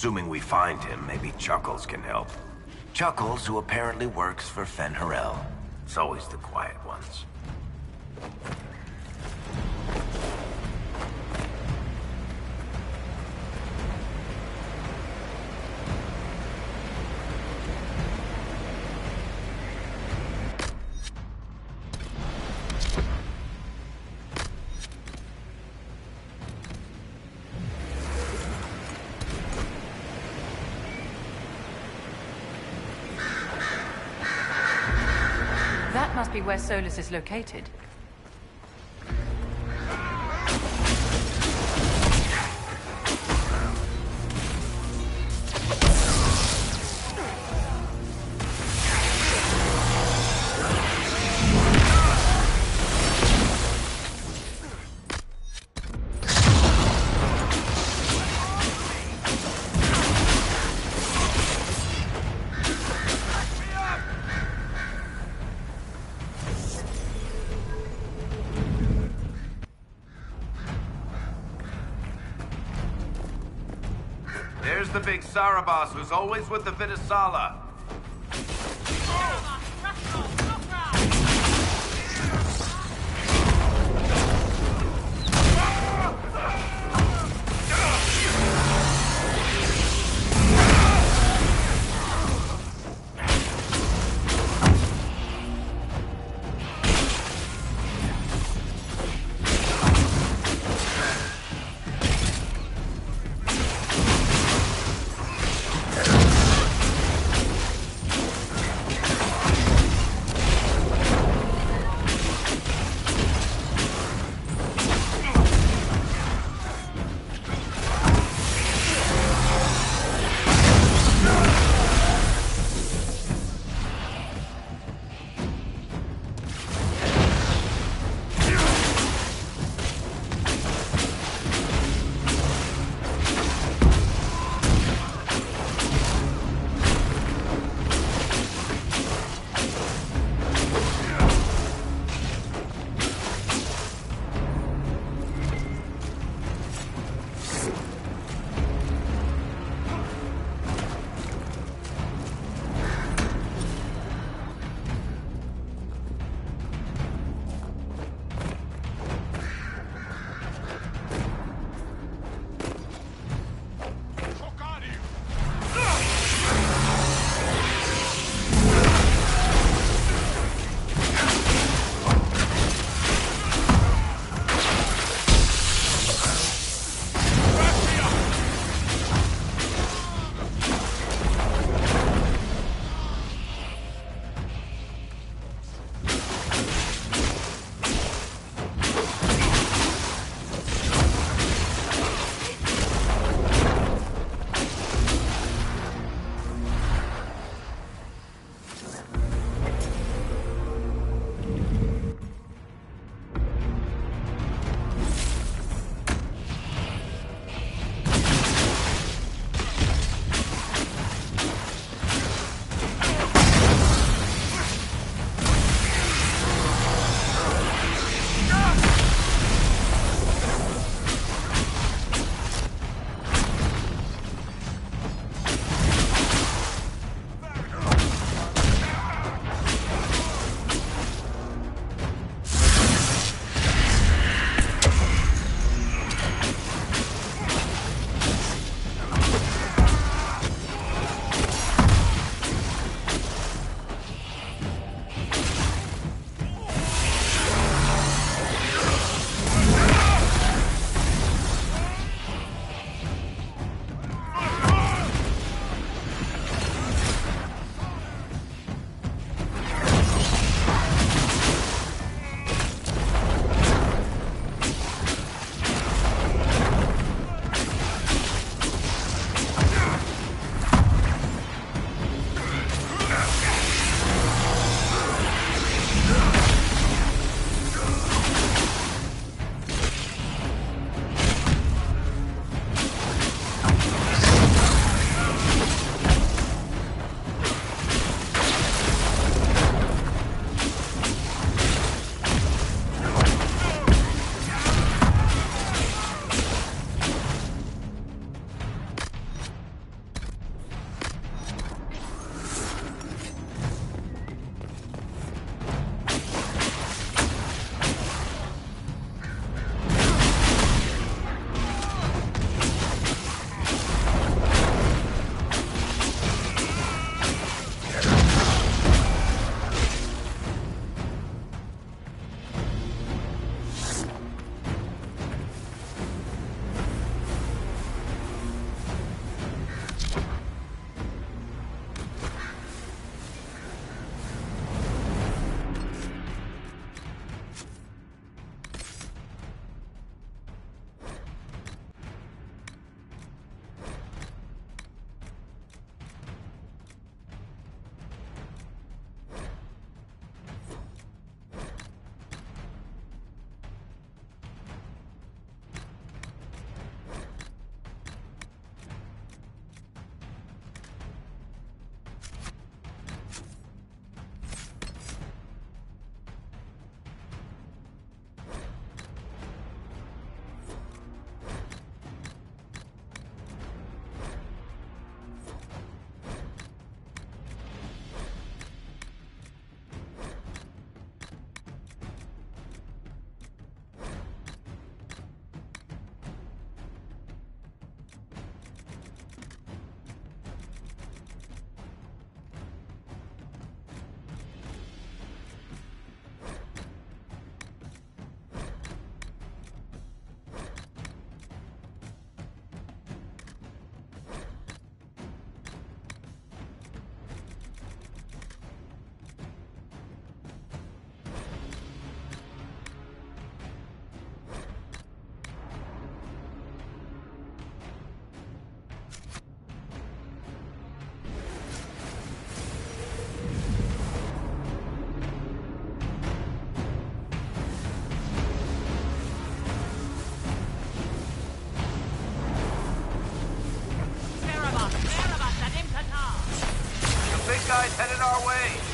Assuming we find him, maybe Chuckles can help. Chuckles, who apparently works for Fen-Harel. It's always the quiet ones. That must be where Solus is located. There's the big Sarabas who's always with the Vidasala. guys headed our way.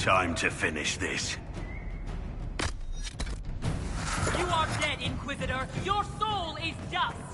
Time to finish this. You are dead, Inquisitor! Your soul is dust!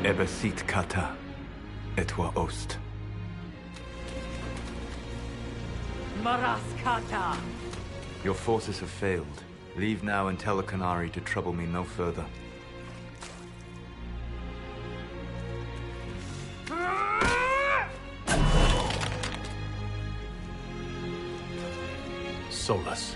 Ebesit kata, etwa ost. Maraskata! Your forces have failed. Leave now and tell the Canary to trouble me no further. Solus.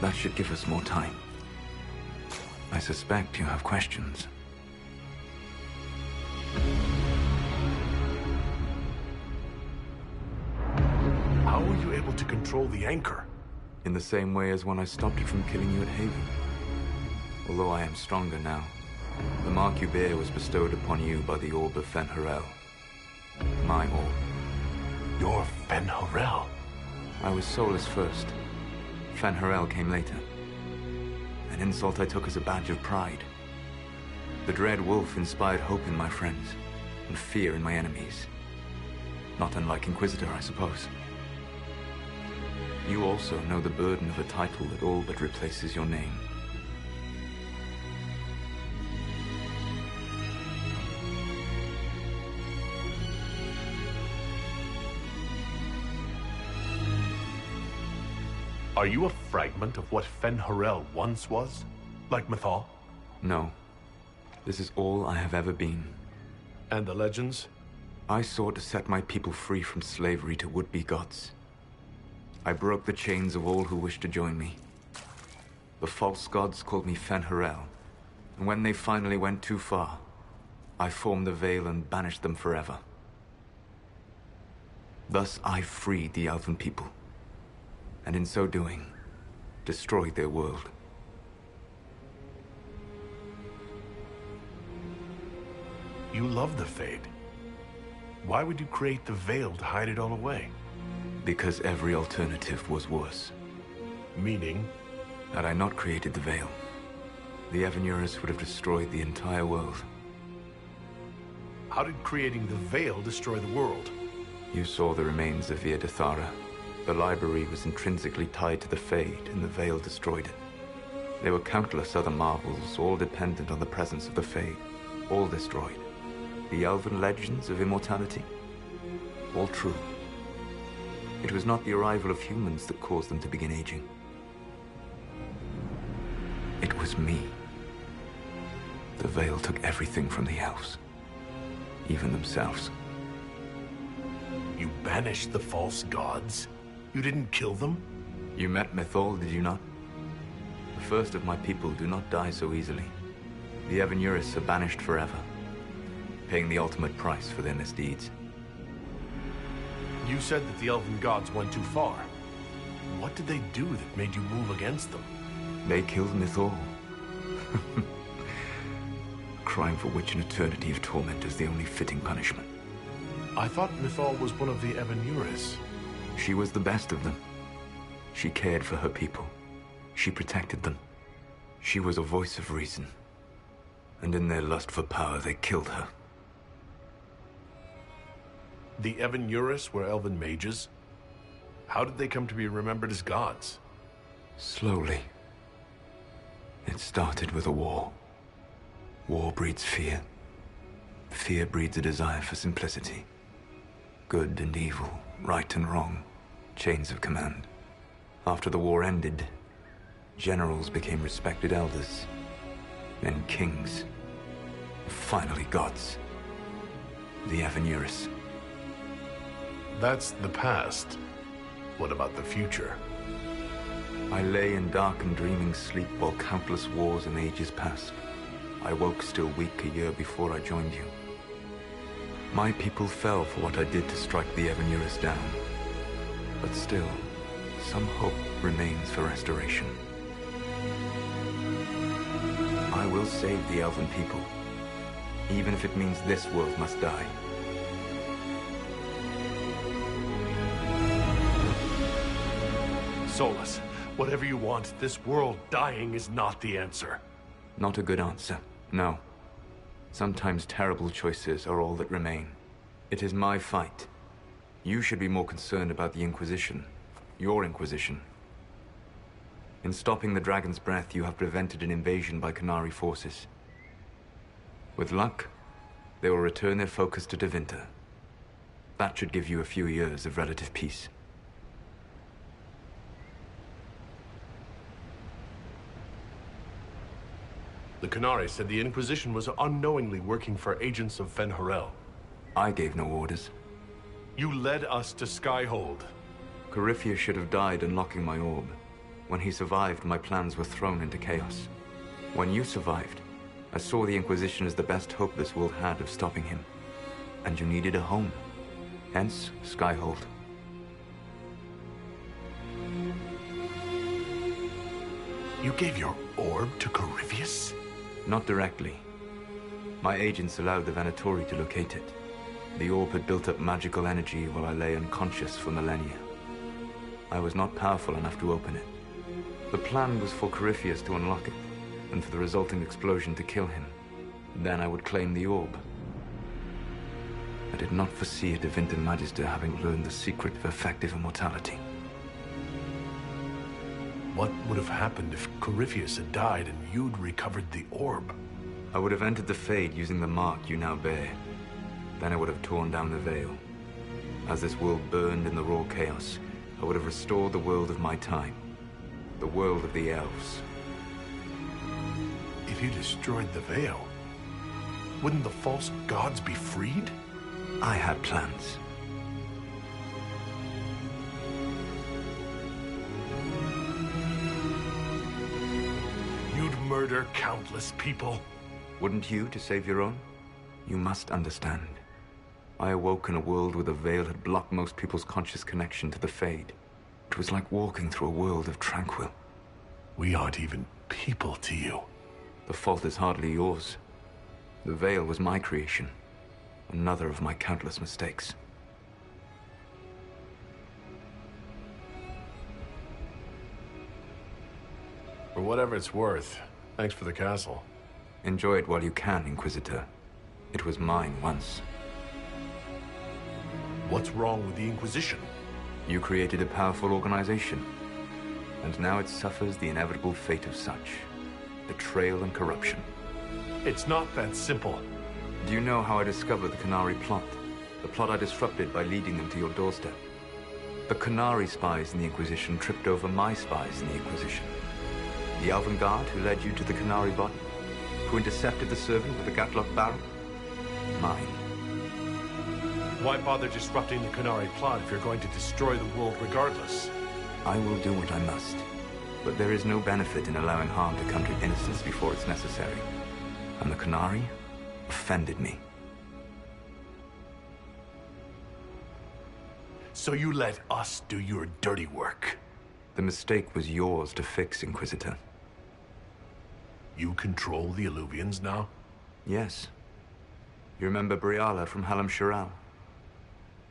That should give us more time. I suspect you have questions. How were you able to control the anchor? In the same way as when I stopped it from killing you at Haven. Although I am stronger now, the mark you bear was bestowed upon you by the Orb of Fen'Harel. My orb. You're Fen'Harel. I was Solus first. Fen'Harel came later. An insult I took as a badge of pride. The Dread Wolf inspired hope in my friends, and fear in my enemies. Not unlike Inquisitor, I suppose. You also know the burden of a title that all but replaces your name. Are you a fragment of what Fen'Harel once was? Like Mythal? No. This is all I have ever been. And the legends? I sought to set my people free from slavery to would-be gods. I broke the chains of all who wished to join me. The false gods called me Fen'Harel, and when they finally went too far, I formed the Veil and banished them forever. Thus I freed the Elven people, and in so doing, destroyed their world. You love the Fade. Why would you create the Veil to hide it all away? Because every alternative was worse. Meaning? Had I not created the Veil, the Evanurus would have destroyed the entire world. How did creating the Veil destroy the world? You saw the remains of Via Dethara. The library was intrinsically tied to the Fade, and the Veil destroyed it. There were countless other marvels, all dependent on the presence of the Fade, all destroyed. The elven legends of immortality, all true. It was not the arrival of humans that caused them to begin aging. It was me. The Veil took everything from the elves, even themselves. You banished the false gods? You didn't kill them? You met Mythal, did you not? The first of my people do not die so easily. The Evanurus are banished forever, paying the ultimate price for their misdeeds. You said that the elven gods went too far. What did they do that made you move against them? They killed Mythal. A crime for which an eternity of torment is the only fitting punishment. I thought Mythal was one of the Evanurus. She was the best of them. She cared for her people. She protected them. She was a voice of reason. And in their lust for power, they killed her. The Evanurus were elven mages? How did they come to be remembered as gods? Slowly. It started with a war. War breeds fear. Fear breeds a desire for simplicity. Good and evil, right and wrong, chains of command. After the war ended, generals became respected elders, then kings, finally gods. The Evanurus. That's the past. What about the future? I lay in dark and dreaming sleep while countless wars and ages passed. I woke still weak a year before I joined you. My people fell for what I did to strike the Evanurus down. But still, some hope remains for restoration. I will save the Elven people, even if it means this world must die. Solus, whatever you want, this world dying is not the answer. Not a good answer, no. Sometimes terrible choices are all that remain. It is my fight. You should be more concerned about the Inquisition. Your Inquisition. In stopping the Dragon's Breath, you have prevented an invasion by Qunari forces. With luck, they will return their focus to Tevinter. That should give you a few years of relative peace. The Qunari said the Inquisition was unknowingly working for agents of Fen'Harel. I gave no orders. You led us to Skyhold. Corypheus should have died unlocking my orb. When he survived, my plans were thrown into chaos. When you survived, I saw the Inquisition as the best hope this world had of stopping him. And you needed a home. Hence, Skyhold. You gave your orb to Corypheus? Not directly. My agents allowed the Venatori to locate it. The orb had built up magical energy while I lay unconscious for millennia. I was not powerful enough to open it. The plan was for Corypheus to unlock it, and for the resulting explosion to kill him. Then I would claim the orb. I did not foresee a Tevinter Magister having learned the secret of effective immortality. What would have happened if Corypheus had died and you'd recovered the orb? I would have entered the Fade using the mark you now bear. Then I would have torn down the veil. As this world burned in the raw chaos, I would have restored the world of my time. The world of the elves. If you destroyed the veil, wouldn't the false gods be freed? I had plans. You'd murder countless people. Wouldn't you to save your own? You must understand. I awoke in a world where the veil had blocked most people's conscious connection to the Fade. It was like walking through a world of tranquil. We aren't even people to you. The fault is hardly yours. The veil was my creation. Another of my countless mistakes. For whatever it's worth, thanks for the castle. Enjoy it while you can, Inquisitor. It was mine once. What's wrong with the Inquisition? You created a powerful organization, and now it suffers the inevitable fate of such. Betrayal and corruption. It's not that simple. Do you know how I discovered the Qunari plot? The plot I disrupted by leading them to your doorstep. The Qunari spies in the Inquisition tripped over my spies in the Inquisition. The Elven Guard who led you to the Qunari body, who intercepted the servant with the Gatlock barrel. Mine. Why bother disrupting the Qunari plot if you're going to destroy the world regardless? I will do what I must. But there is no benefit in allowing harm to come to innocents before it's necessary. And the Qunari offended me. So you let us do your dirty work? The mistake was yours to fix, Inquisitor. You control the Illuvians now? Yes. You remember Briala from Halam Shiral?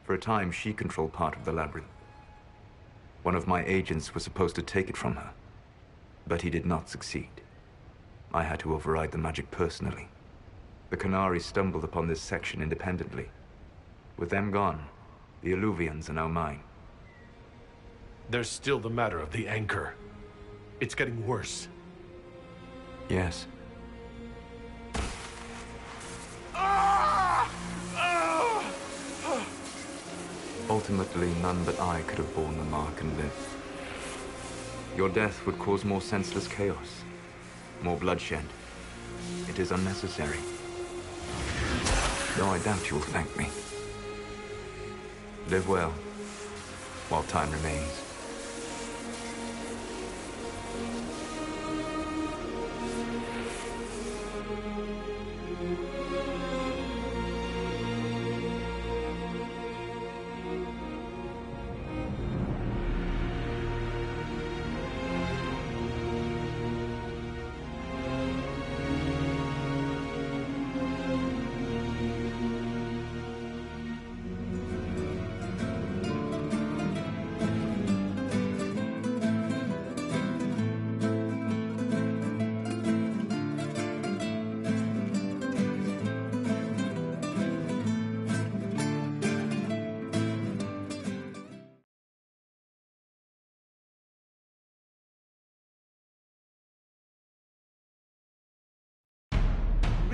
For a time, she controlled part of the labyrinth. One of my agents was supposed to take it from her, but he did not succeed. I had to override the magic personally. The Qunari stumbled upon this section independently. With them gone, the Illuvians are now mine. There's still the matter of the anchor. It's getting worse. Yes. Ultimately, none but I could have borne the mark and lived. Your death would cause more senseless chaos, more bloodshed. It is unnecessary. Though I doubt you will thank me. Live well, while time remains.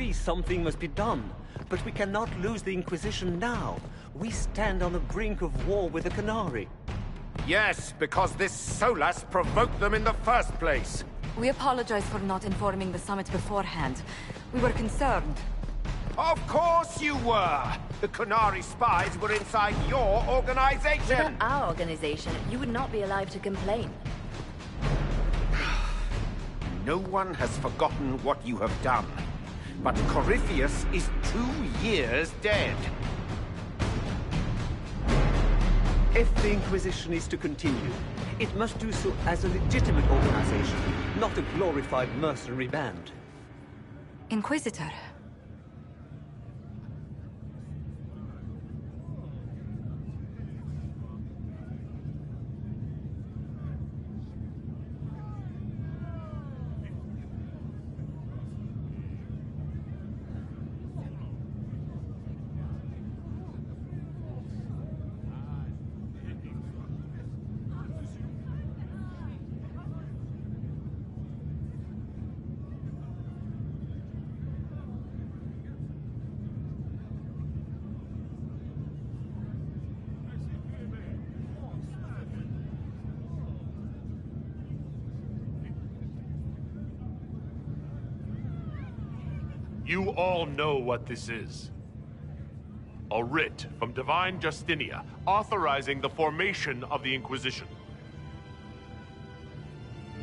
agree something must be done, but we cannot lose the Inquisition now. We stand on the brink of war with the Canary. Yes, because this Solas provoked them in the first place. We apologize for not informing the summit beforehand. We were concerned. Of course you were! The Canary spies were inside your organization! Without our organization, you would not be alive to complain. No one has forgotten what you have done. But Corypheus is 2 years dead. If the Inquisition is to continue, it must do so as a legitimate organization, not a glorified mercenary band. Inquisitor. You all know what this is. A writ from Divine Justinia authorizing the formation of the Inquisition.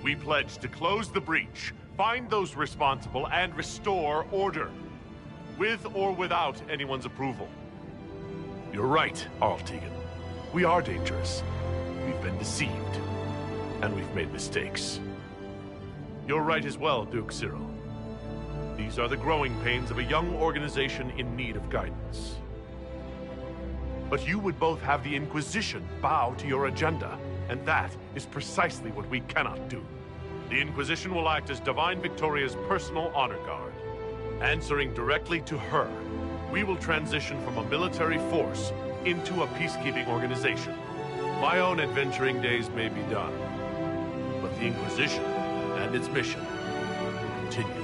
We pledge to close the breach, find those responsible, and restore order. With or without anyone's approval. You're right, Arl Tegan. We are dangerous. We've been deceived. And we've made mistakes. You're right as well, Duke Cyril. These are the growing pains of a young organization in need of guidance. But you would both have the Inquisition bow to your agenda, and that is precisely what we cannot do. The Inquisition will act as Divine Victoria's personal honor guard. Answering directly to her, we will transition from a military force into a peacekeeping organization. My own adventuring days may be done, but the Inquisition and its mission will continue.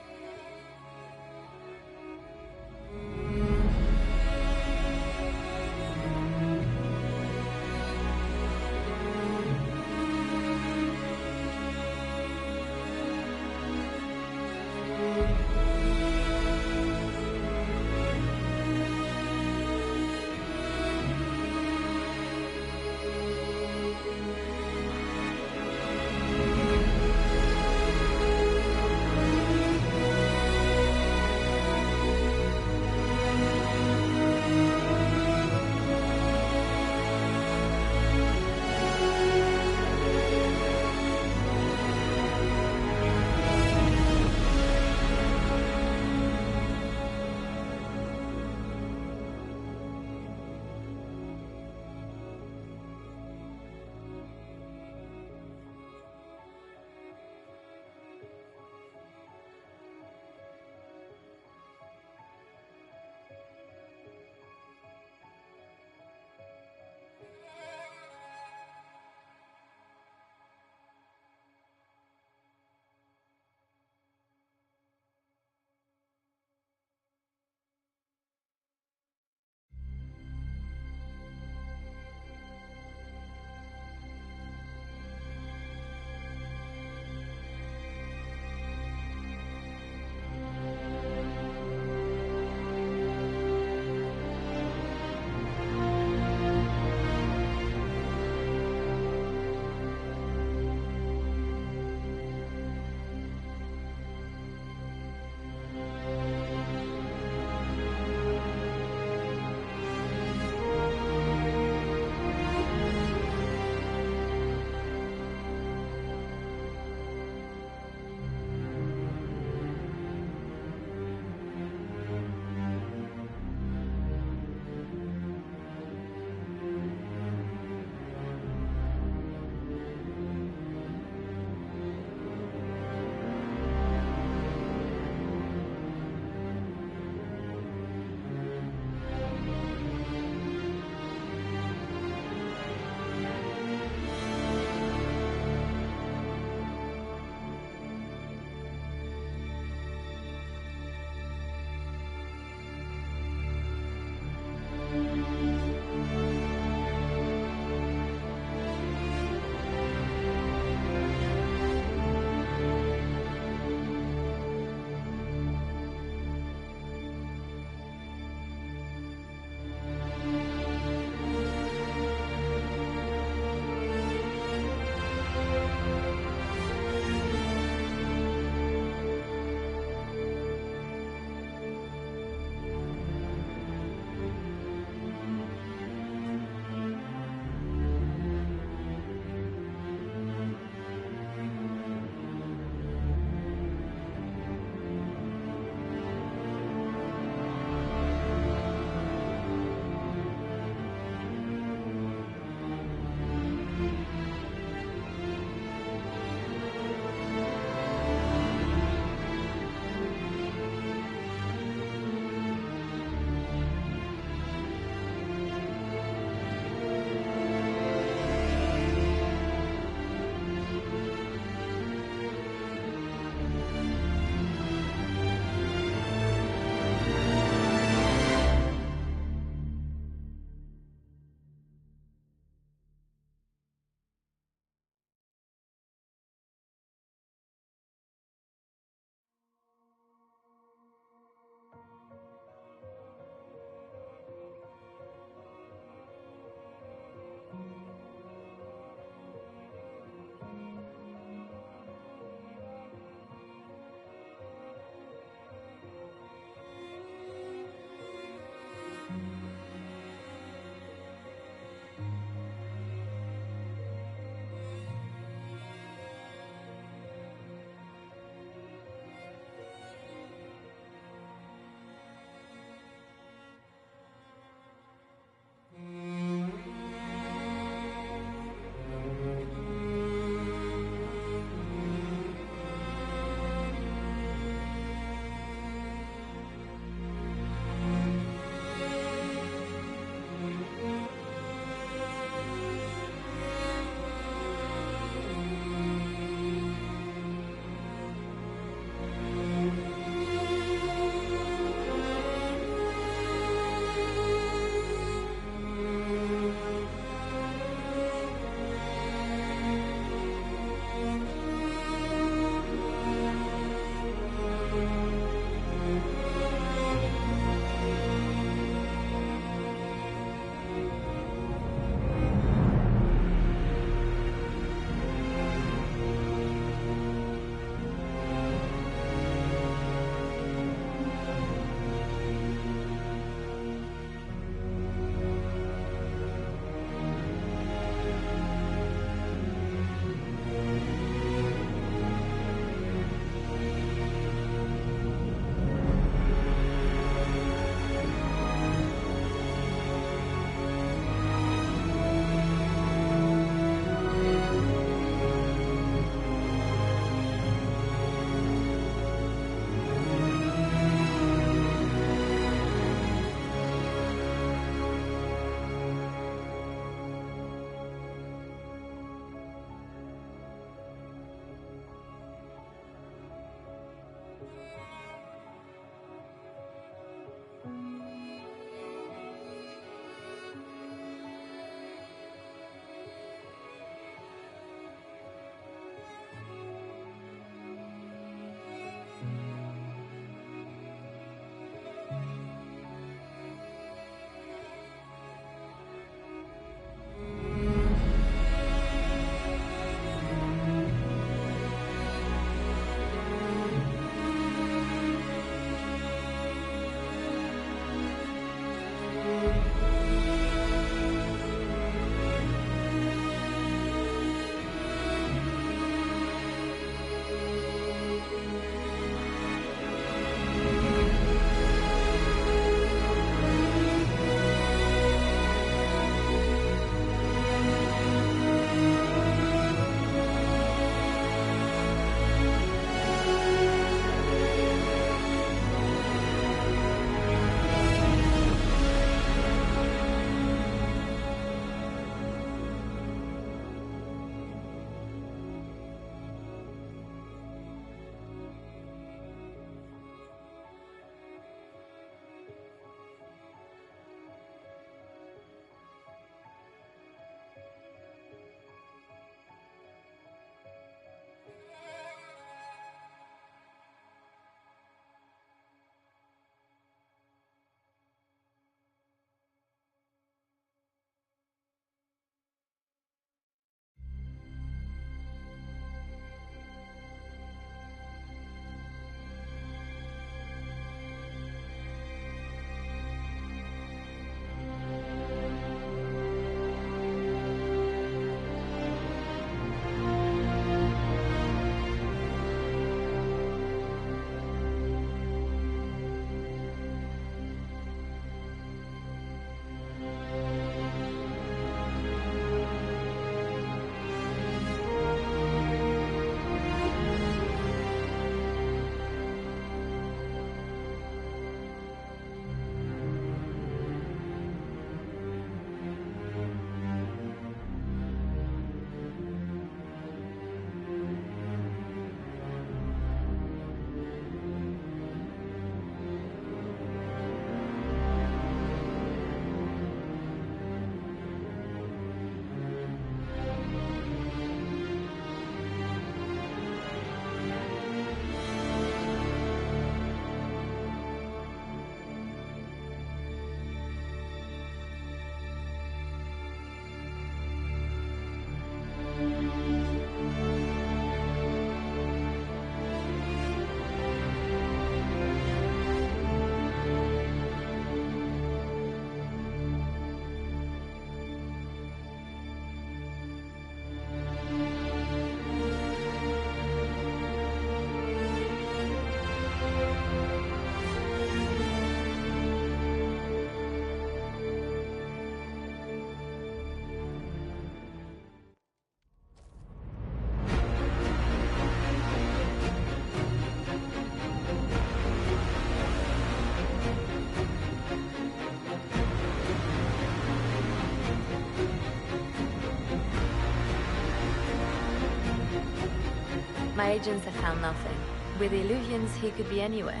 My agents have found nothing. With the illusions, he could be anywhere.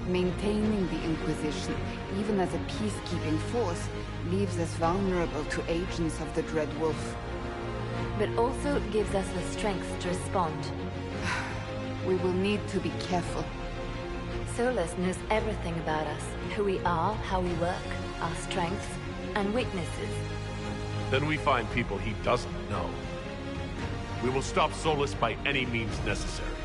Maintaining the Inquisition, even as a peacekeeping force, leaves us vulnerable to agents of the Dread Wolf. But also gives us the strength to respond. We will need to be careful. Solus knows everything about us. Who we are, how we work, our strengths and weaknesses. Then we find people he doesn't know. We will stop Solus by any means necessary.